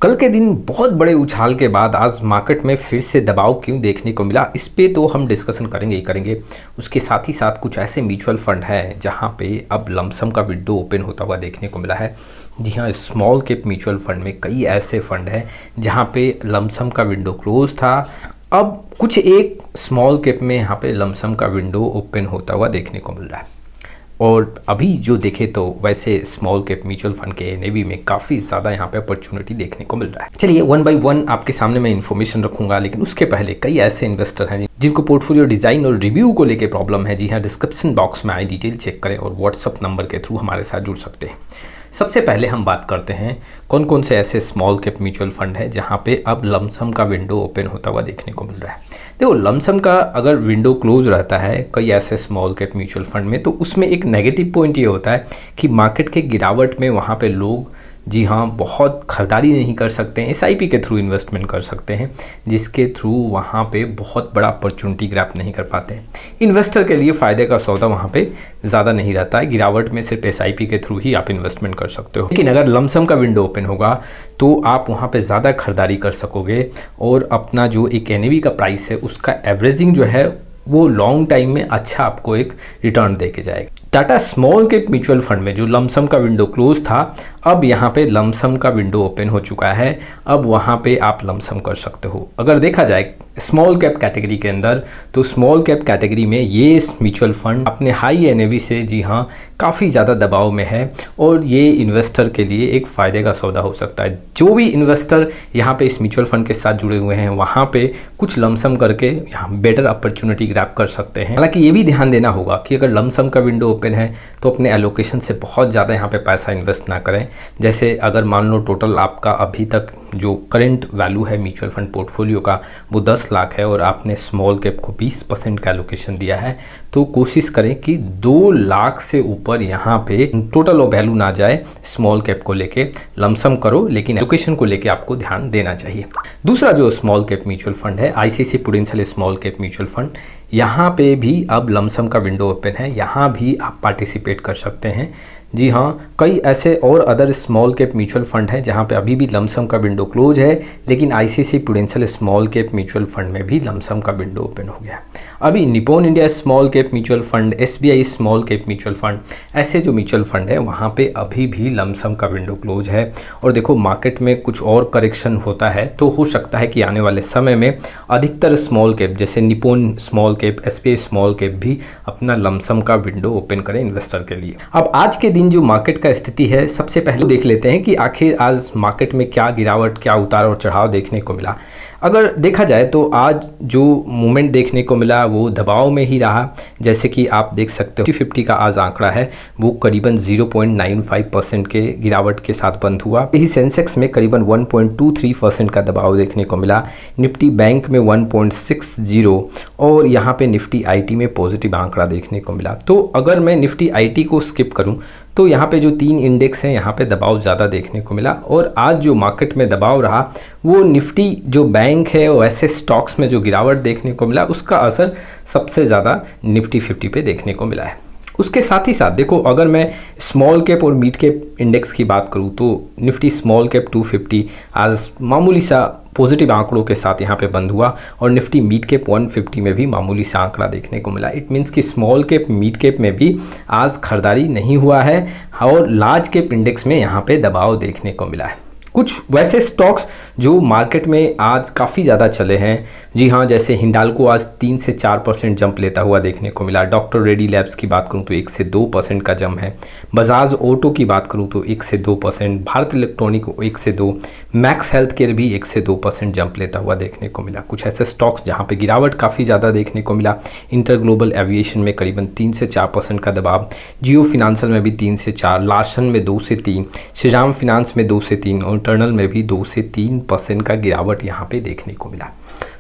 कल के दिन बहुत बड़े उछाल के बाद आज मार्केट में फिर से दबाव क्यों देखने को मिला, इस पे तो हम डिस्कशन करेंगे ही करेंगे। उसके साथ ही साथ कुछ ऐसे म्यूचुअल फंड है जहां पे अब लमसम का विंडो ओपन होता हुआ देखने को मिला है। जी हाँ, स्मॉल कैप म्यूचुअल फंड में कई ऐसे फंड हैं जहां पे लमसम का विंडो क्लोज था। अब कुछ एक स्मॉल कैप में यहाँ पे लमसम का विंडो ओपन होता हुआ देखने को मिल रहा है। और अभी जो देखे तो वैसे स्मॉल कैप म्यूचुअल फंड के एनएवी में काफ़ी ज़्यादा यहाँ पे अपॉर्चुनिटी देखने को मिल रहा है। चलिए वन बाय वन आपके सामने मैं इन्फॉर्मेशन रखूंगा, लेकिन उसके पहले कई ऐसे इन्वेस्टर हैं जिनको पोर्टफोलियो डिज़ाइन और रिव्यू को लेकर प्रॉब्लम है। जी हाँ, डिस्क्रिप्शन बॉक्स में आए डिटेल चेक करें और व्हाट्सअप नंबर के थ्रू हमारे साथ जुड़ सकते हैं। सबसे पहले हम बात करते हैं कौन कौन से ऐसे स्मॉल कैप म्यूचुअल फंड है जहाँ पे अब लमसम का विंडो ओपन होता हुआ देखने को मिल रहा है। देखो, लमसम का अगर विंडो क्लोज रहता है कई ऐसे स्मॉल कैप म्यूचुअल फंड में, तो उसमें एक नेगेटिव पॉइंट ये होता है कि मार्केट के गिरावट में वहाँ पे लोग जी हाँ बहुत खरीदारी नहीं कर सकते हैं, एसआईपी के थ्रू इन्वेस्टमेंट कर सकते हैं, जिसके थ्रू वहाँ पे बहुत बड़ा अपॉर्चुनिटी ग्रैब नहीं कर पाते हैं। इन्वेस्टर के लिए फ़ायदे का सौदा वहाँ पे ज़्यादा नहीं रहता है। गिरावट में सिर्फ एसआईपी के थ्रू ही आप इन्वेस्टमेंट कर सकते हो, लेकिन अगर लमसम का विंडो ओपन होगा तो आप वहाँ पे ज़्यादा खरीदारी कर सकोगे और अपना जो एक एनएवी का प्राइस है उसका एवरेजिंग जो है वो लॉन्ग टाइम में अच्छा आपको एक रिटर्न दे के जाएगा। Tata small cap mutual fund में जो लमसम का विंडो क्लोज था, अब यहाँ पे लमसम का विंडो ओपन हो चुका है। अब वहाँ पे आप लमसम कर सकते हो। अगर देखा जाए स्मॉल कैप कैटेगरी के अंदर, तो स्मॉल कैप कैटेगरी में ये म्यूचुअल फंड अपने हाई एनएवी से जी हाँ काफ़ी ज़्यादा दबाव में है और ये इन्वेस्टर के लिए एक फ़ायदे का सौदा हो सकता है। जो भी इन्वेस्टर यहाँ पे इस म्यूचुअल फंड के साथ जुड़े हुए हैं वहाँ पे कुछ लमसम करके यहाँ बेटर अपॉर्चुनिटी ग्रैब कर सकते हैं। हालांकि ये भी ध्यान देना होगा कि अगर लमसम का विंडो ओपन है तो अपने एलोकेशन से बहुत ज़्यादा यहाँ पे पैसा इन्वेस्ट ना करें। जैसे अगर मान लो टोटल आपका अभी तक जो करंट वैल्यू है म्यूचुअल फंड पोर्टफोलियो का वो 10 लाख है और आपने स्मॉल कैप को 20% का एलोकेशन दिया है, तो कोशिश करें कि 2 लाख से ऊपर यहाँ पे टोटल वैल्यू ना जाए। स्मॉल कैप को लेके लमसम करो, लेकिन एलोकेशन को लेके आपको ध्यान देना चाहिए। दूसरा जो स्मॉल कैप म्यूचुअल फंड है ICICI prudential small cap mutual fund, यहाँ पे भी अब लमसम का विंडो ओपन है, यहाँ भी आप पार्टिसिपेट कर सकते हैं। जी हाँ, कई ऐसे और other small cap mutual fund हैं जहाँ पे अभी भी लमसम का विंडो क्लोज है, लेकिन ICICI prudential small cap mutual fund में भी लमसम का विंडो ओपन हो गया। अभी Nippon India small cap mutual fund, SBI small cap mutual fund, ऐसे जो म्यूचुअल फंड है वहाँ पे अभी भी लमसम का विंडो क्लोज है। और देखो, मार्केट में कुछ और करेक्शन होता है तो हो सकता है कि आने वाले समय में अधिकतर स्मॉल कैप जैसे Nippon small cap, SBI small cap भी अपना लमसम का विंडो ओपन करें इन्वेस्टर के लिए। अब आज के दिन जो मार्केट का स्थिति है, सबसे पहले देख लेते हैं कि आखिर आज मार्केट में क्या गिरावट, क्या उतार और चढ़ाव देखने को मिला। अगर देखा जाए तो आज जो मूवमेंट देखने को मिला वो दबाव में ही रहा। जैसे कि आप देख सकते हो 50 का आज आंकड़ा है वो करीबन 0.95% के गिरावट के साथ बंद हुआ। यही सेंसेक्स में करीबन 1.23% का दबाव देखने को मिला। निफ्टी बैंक में 1.60 और यहाँ पे निफ्टी आईटी में पॉजिटिव आंकड़ा देखने को मिला। तो अगर मैं निफ्टी आईटी को स्किप करूँ तो यहाँ पे जो 3 इंडेक्स हैं यहाँ पे दबाव ज़्यादा देखने को मिला। और आज जो मार्केट में दबाव रहा वो निफ्टी जो बैंक है और ऐसे स्टॉक्स में जो गिरावट देखने को मिला उसका असर सबसे ज़्यादा निफ्टी 50 पे देखने को मिला है। उसके साथ ही साथ देखो, अगर मैं स्मॉल कैप और मिड कैप इंडेक्स की बात करूँ तो निफ्टी स्मॉल कैप 250 आज मामूली सा पॉजिटिव आंकड़ों के साथ यहाँ पे बंद हुआ और निफ्टी मिड कैप 150 में भी मामूली सा आंकड़ा देखने को मिला। इट मीन्स कि स्मॉल कैप मिड कैप में भी आज खरीदारी नहीं हुआ है और लार्ज कैप इंडेक्स में यहाँ पे दबाव देखने को मिला है। कुछ वैसे स्टॉक्स जो मार्केट में आज काफ़ी ज़्यादा चले हैं, जी हाँ, जैसे हिंडाल्को आज 3 से 4% जंप लेता हुआ देखने को मिला। डॉक्टर रेड्डी लैब्स की बात करूँ तो 1 से 2% का जंप है। बजाज ऑटो की बात करूँ तो 1 से 2%, भारत इलेक्ट्रॉनिक 1 से 2%, मैक्स हेल्थ केयर भी 1 से 2% जंप लेता हुआ देखने को मिला। कुछ ऐसे स्टॉक्स जहाँ पे गिरावट काफ़ी ज़्यादा देखने को मिला। इंटर ग्लोबल एविएशन में करीबन 3 से 4% का दबाव, जियो फिनांशियल में भी 3 से 4%, लार्सन में 2 से 3%, श्रीराम फिनांस में 2 से 3% और टर्नल में भी 2 से 3% का गिरावट यहाँ पे देखने को मिला।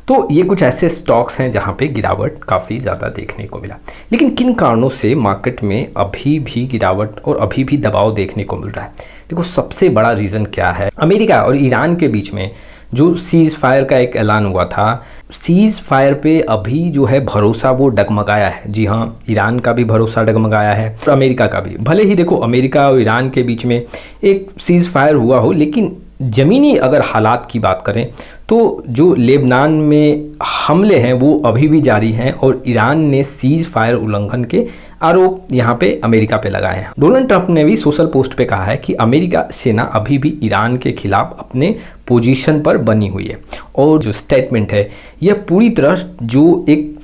तो ये कुछ ऐसे स्टॉक्स हैं जहाँ पे गिरावट काफ़ी ज़्यादा देखने को मिला। लेकिन किन कारणों से मार्केट में अभी भी गिरावट और अभी भी दबाव देखने को मिल रहा है? देखो, सबसे बड़ा रीज़न क्या है? अमेरिका और ईरान के बीच में जो सीज़ फायर का एक ऐलान हुआ था, सीज़ फायर पे अभी जो है भरोसा वो डगमगाया है। जी हाँ, ईरान का भी भरोसा डगमगाया है और अमेरिका का भी। भले ही देखो अमेरिका और ईरान के बीच में एक सीज़ फायर हुआ हो, लेकिन ज़मीनी अगर हालात की बात करें तो जो लेबनान में हमले हैं वो अभी भी जारी हैं और ईरान ने सीज फायर उल्लंघन के आरोप यहाँ पे अमेरिका पे लगाए हैं। डोनाल्ड ट्रंप ने भी सोशल पोस्ट पे कहा है कि अमेरिका सेना अभी भी ईरान के खिलाफ अपने पोजीशन पर बनी हुई है और जो स्टेटमेंट है यह पूरी तरह जो एक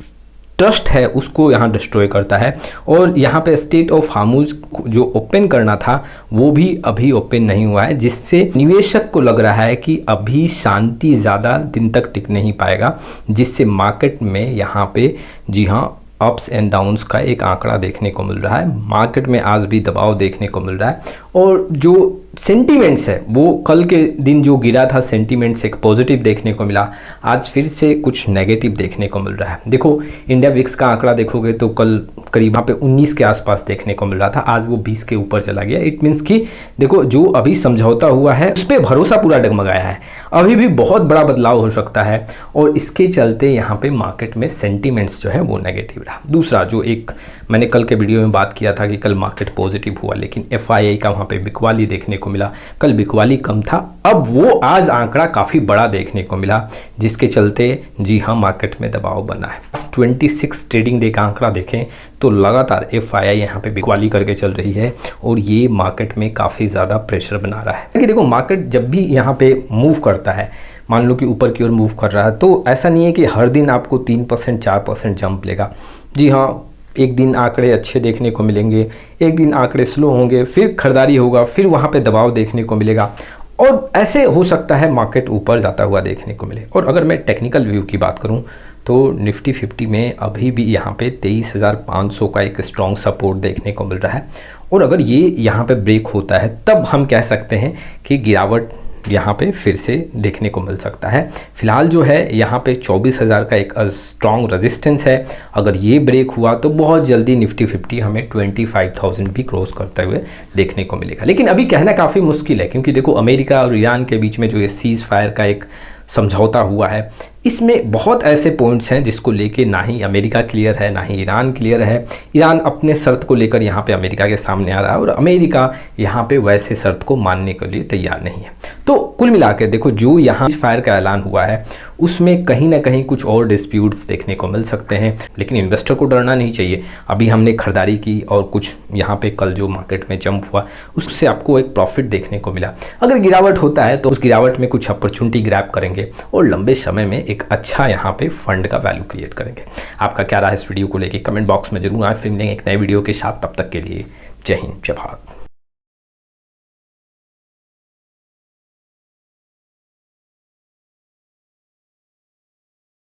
ट्रस्ट है उसको यहाँ डिस्ट्रॉय करता है। और यहाँ पे स्टेट ऑफ हार्मुज जो ओपन करना था वो भी अभी ओपन नहीं हुआ है, जिससे निवेशक को लग रहा है कि अभी शांति ज़्यादा दिन तक टिक नहीं पाएगा, जिससे मार्केट में यहाँ पे जी हाँ अप्स एंड डाउन्स का एक आंकड़ा देखने को मिल रहा है। मार्केट में आज भी दबाव देखने को मिल रहा है और जो सेंटीमेंट्स है वो कल के दिन जो गिरा था सेंटीमेंट्स एक पॉजिटिव देखने को मिला, आज फिर से कुछ नेगेटिव देखने को मिल रहा है। देखो इंडिया विक्स का आंकड़ा देखोगे तो कल करीब यहाँ पे 19 के आसपास देखने को मिल रहा था, आज वो 20 के ऊपर चला गया। इट मीन्स कि देखो जो अभी समझौता हुआ है उस पर भरोसा पूरा डगमगाया है, अभी भी बहुत बड़ा बदलाव हो सकता है और इसके चलते यहाँ पे मार्केट में सेंटीमेंट्स जो है वो नेगेटिव रहा। दूसरा जो एक मैंने कल के वीडियो में बात किया था कि कल मार्केट पॉजिटिव हुआ लेकिन FII का वहाँ पे बिकवाली देखने को मिला, कल बिकवाली कम था, अब वो आज आंकड़ा काफ़ी बड़ा देखने को मिला जिसके चलते जी हाँ मार्केट में दबाव बना है। 26 ट्रेडिंग डे का आंकड़ा देखें तो लगातार FII यहाँ पे बिकवाली करके चल रही है और ये मार्केट में काफ़ी ज़्यादा प्रेशर बना रहा है कि देखो मार्केट जब भी यहाँ पे मूव करता है, मान लो कि ऊपर की ओर मूव कर रहा है तो ऐसा नहीं है कि हर दिन आपको 3% 4% जंप लेगा। जी हाँ, एक दिन आंकड़े अच्छे देखने को मिलेंगे, एक दिन आंकड़े स्लो होंगे, फिर खरीदारी होगा, फिर वहाँ पे दबाव देखने को मिलेगा और ऐसे हो सकता है मार्केट ऊपर जाता हुआ देखने को मिले। और अगर मैं टेक्निकल व्यू की बात करूँ तो निफ्टी 50 में अभी भी यहाँ पे 23,500 का एक स्ट्रॉन्ग सपोर्ट देखने को मिल रहा है और अगर ये यहाँ पे ब्रेक होता है तब हम कह सकते हैं कि गिरावट यहाँ पे फिर से देखने को मिल सकता है। फिलहाल जो है यहाँ पे 24,000 का एक स्ट्रॉन्ग रेजिस्टेंस है, अगर ये ब्रेक हुआ तो बहुत जल्दी निफ्टी 50 हमें 25,000 भी क्रॉस करते हुए देखने को मिलेगा। लेकिन अभी कहना काफ़ी मुश्किल है क्योंकि देखो अमेरिका और ईरान के बीच में जो ये सीज फायर का एक समझौता हुआ है इसमें बहुत ऐसे पॉइंट्स हैं जिसको लेके ना ही अमेरिका क्लियर है ना ही ईरान क्लियर है। ईरान अपने शर्त को लेकर यहाँ पे अमेरिका के सामने आ रहा है और अमेरिका यहाँ पे वैसे शर्त को मानने के लिए तैयार नहीं है। तो कुल मिला के देखो जो यहाँ फायर का ऐलान हुआ है उसमें कहीं ना कहीं कुछ और डिस्प्यूट्स देखने को मिल सकते हैं, लेकिन इन्वेस्टर को डरना नहीं चाहिए। अभी हमने खरीदारी की और कुछ यहाँ पे कल जो मार्केट में जंप हुआ उससे आपको एक प्रॉफिट देखने को मिला। अगर गिरावट होता है तो उस गिरावट में कुछ अपॉर्चुनिटी ग्रैब करेंगे और लंबे समय में एक अच्छा यहाँ पे फंड का वैल्यू क्रिएट करेंगे। आपका क्या रहा है इस वीडियो को लेके कमेंट बॉक्स में जरूर आए। फिर मिलेंगे एक नए वीडियो के साथ, तब तक के लिए जय हिंद जय भारत।